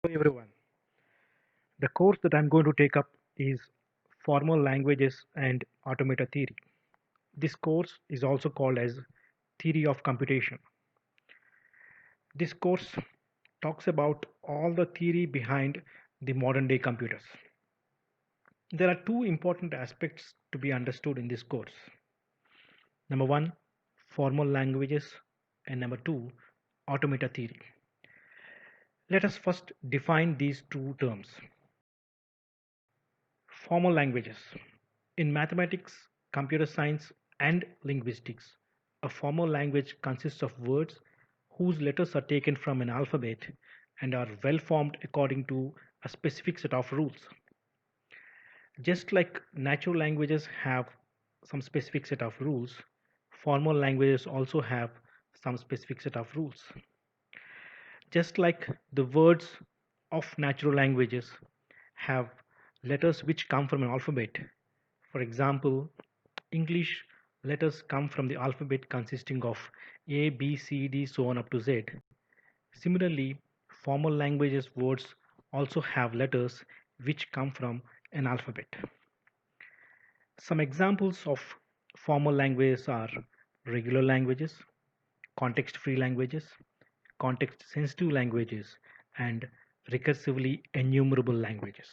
Hello everyone. The course that I'm going to take up is Formal Languages and Automata Theory. This course is also called as Theory of Computation. This course talks about all the theory behind the modern day computers. There are two important aspects to be understood in this course. Number one, formal languages, and number two, automata theory. Let us first define these two terms. Formal languages. In mathematics, computer science, and linguistics, a formal language consists of words whose letters are taken from an alphabet and are well formed according to a specific set of rules. Just like natural languages have some specific set of rules, formal languages also have some specific set of rules. Just like the words of natural languages have letters which come from an alphabet. For example, English letters come from the alphabet consisting of A, B, C, D, so on up to Z. Similarly, formal languages words also have letters which come from an alphabet. Some examples of formal languages are regular languages, context-free languages, context-sensitive languages, and recursively enumerable languages.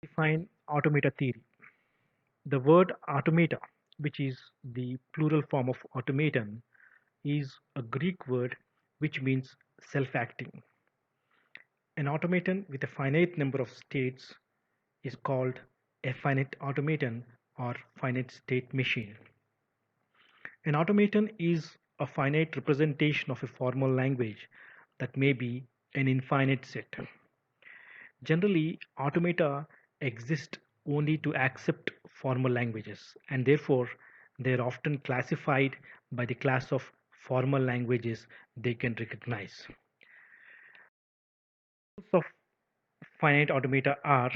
Define automata theory. The word automata, which is the plural form of automaton, is a Greek word which means self-acting. An automaton with a finite number of states is called a finite automaton or finite state machine. An automaton is a finite representation of a formal language that may be an infinite set. Generally, automata exist only to accept formal languages, and therefore they are often classified by the class of formal languages they can recognize. Examples of finite automata are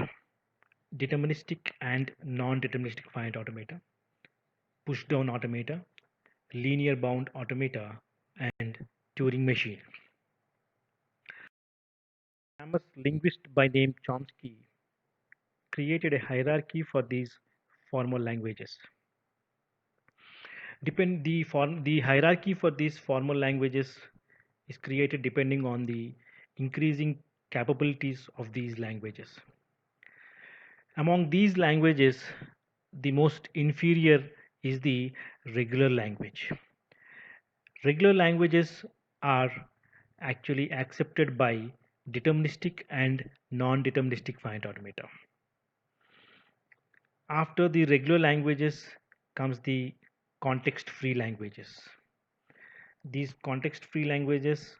deterministic and non-deterministic finite automata, push-down automata, linear bound automata, and Turing machine. Famous linguist by name Chomsky created a hierarchy for these formal languages. The hierarchy for these formal languages is created depending on the increasing capabilities of these languages. Among these languages, the most inferior is the regular language. Regular languages are actually accepted by deterministic and non-deterministic finite automata. After the regular languages comes the context-free languages. These context-free languages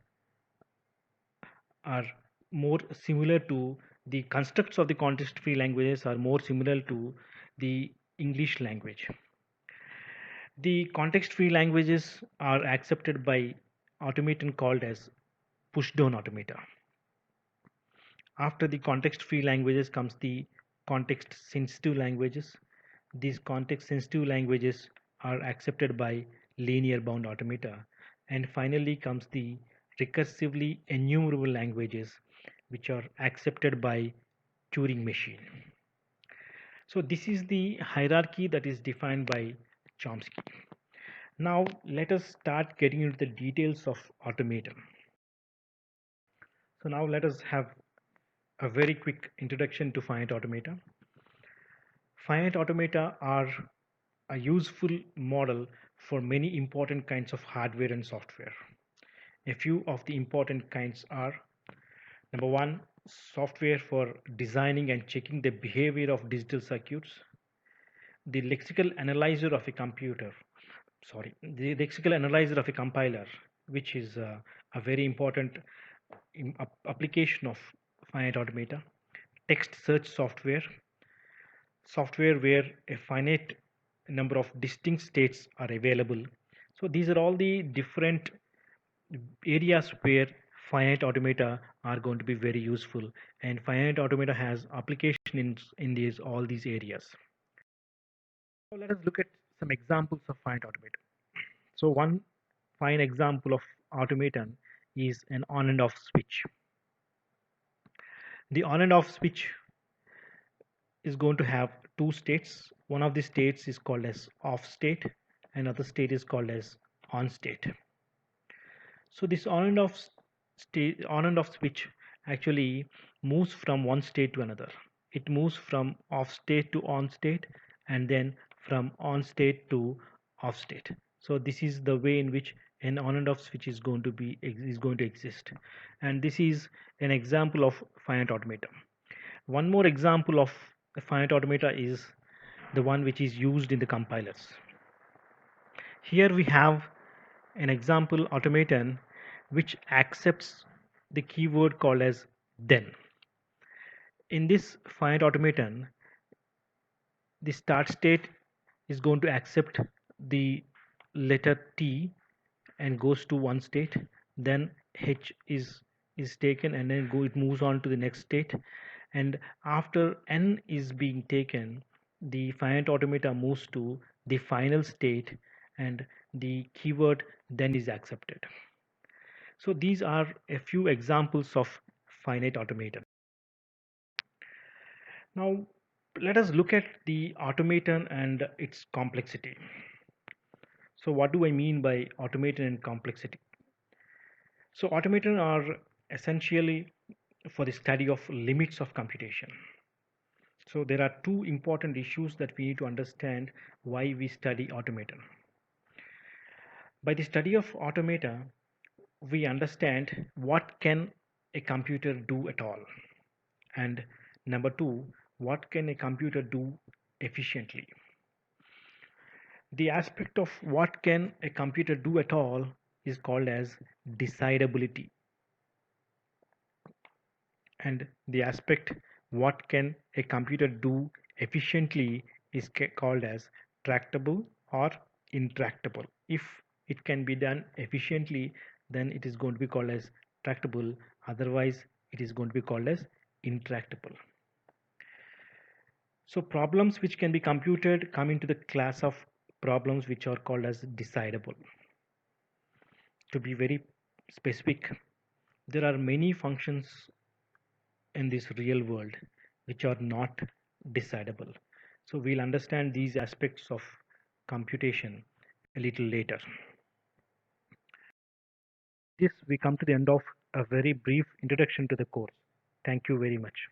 are more similar to the constructs of the context-free languages are more similar to the English language. The context-free languages are accepted by automaton called as push-down automata. After the context-free languages comes the context-sensitive languages. These context-sensitive languages are accepted by linear bound automata. And finally comes the recursively enumerable languages, which are accepted by Turing machine. So this is the hierarchy that is defined by Chomsky. Now let us start getting into the details of automata. So now let us have a very quick introduction to finite automata. Finite automata are a useful model for many important kinds of hardware and software. A few of the important kinds are: number one, software for designing and checking the behavior of digital circuits. The lexical analyzer of a computer, the lexical analyzer of a compiler, which is a very important application of finite automata. Text search software, software where a finite number of distinct states are available. So these are all the different areas where finite automata are going to be very useful, and finite automata has application in these all these areas. So let us look at some examples of finite automata. So one fine example of automaton is an on and off switch. The on and off switch is going to have two states. One of the states is called as off state, another state is called as on state. So this on and off switch actually moves from one state to another. It moves from off state to on state and then from on state to off state. So this is the way in which an on and off switch is going to exist. And this is an example of finite automata. One more example of a finite automata is the one which is used in the compilers. Here we have an example automaton which accepts the keyword called as then. In this finite automaton, the start state is going to accept the letter T and goes to one state. Then H is taken and then it moves on to the next state. And after N is being taken, the finite automata moves to the final state and the keyword then is accepted. So these are a few examples of finite automaton. Now let us look at the automaton and its complexity. So what do I mean by automaton and complexity? So automaton are essentially for the study of limits of computation. So there are two important issues that we need to understand why we study automaton. By the study of automata, we understand what can a computer do at all, and number two, what can a computer do efficiently. The aspect of what can a computer do at all is called as decidability, and the aspect what can a computer do efficiently is called as tractable or intractable. If it can be done efficiently, then it is going to be called as tractable, otherwise it is going to be called as intractable. So problems which can be computed come into the class of problems which are called as decidable. To be very specific, there are many functions in this real world which are not decidable. So we'll understand these aspects of computation a little later. This we come to the end of a very brief introduction to the course. Thank you very much.